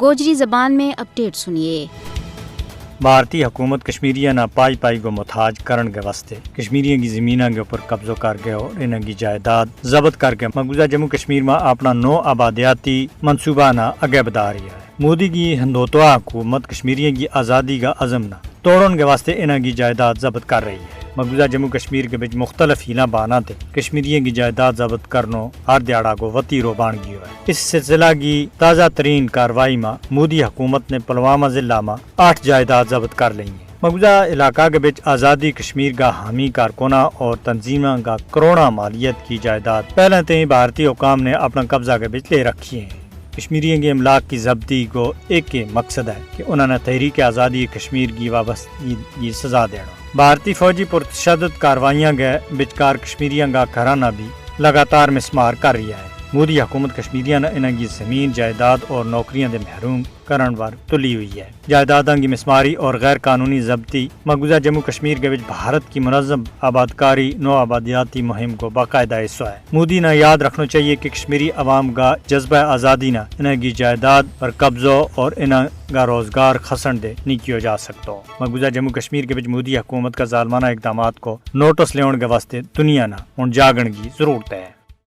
گوجری زبان میں اپڈیٹ سنیے۔ بھارتی حکومت کشمیریاں نہ پائی پائی کو محتاج کرن کے واسطے کشمیریوں کی زمینوں کے اوپر قبضہ کر کے اور انہوں کی جائیداد ضبط کر کے مقبوضہ جموں کشمیر میں اپنا نو آبادیاتی منصوبہ نہ آگے بڑھا رہی ہے۔ مودی کی ہندوتوا حکومت کشمیریوں کی آزادی کا عزم نہ توڑن کے واسطے انہوں کی جائیداد ضبط کر رہی ہے۔ مقبوضہ جموں کشمیر کے بچ مختلف ہیلا بہانا تھے کشمیریوں کی جائیداد ضبط کرنو ہر دیہڑا کو وتی رو بان گئی ہے۔ اس سلسلہ کی تازہ ترین کارروائی میں مودی حکومت نے پلوامہ ضلع میں 8 جائیداد ضبط کر لی ہیں۔ مقبوضہ علاقہ کے بچ آزادی کشمیر کا حامی کارکنہ اور تنظیموں کا کروڑا مالیت کی جائیداد پہلے سے ہی بھارتی حکام نے اپنا قبضہ کے بچ لے رکھی ہیں۔ کشمیریوں کے املاک کی ضبطی کو ایک ہی مقصد ہے کہ انہوں نے تحریک آزادی کشمیر کی وابستگی کی سزا دینا۔ بھارتی فوجی پرتشدد کاروائیاں کے بچکار کشمیریوں کا گھرانہ بھی لگاتار مسمار کر رہا ہے۔ مودی حکومت کشمیریوں نے انہوں کی زمین جائیداد اور نوکریاں دے محروم کرن پر تلی ہوئی ہے۔ جائیدادوں کی مسماری اور غیر قانونی ضبطی مقبوضہ جموں کشمیر کے بھارت کی منظم آبادکاری نو آبادیاتی مہم کو باقاعدہ حصہ ہے۔ مودی نے یاد رکھنا چاہیے کہ کشمیری عوام کا جذبہ آزادی نہ انہیں کی جائیداد پر قبضہ اور انہیں کا روزگار خسن دے نہیں کیا جا سکتا۔ مقبوضہ جموں کشمیر کے مودی حکومت کا ظالمانہ اقدامات کو نوٹس لیون کے واسطے دنیا نہ جاگن کی ضرورت ہے۔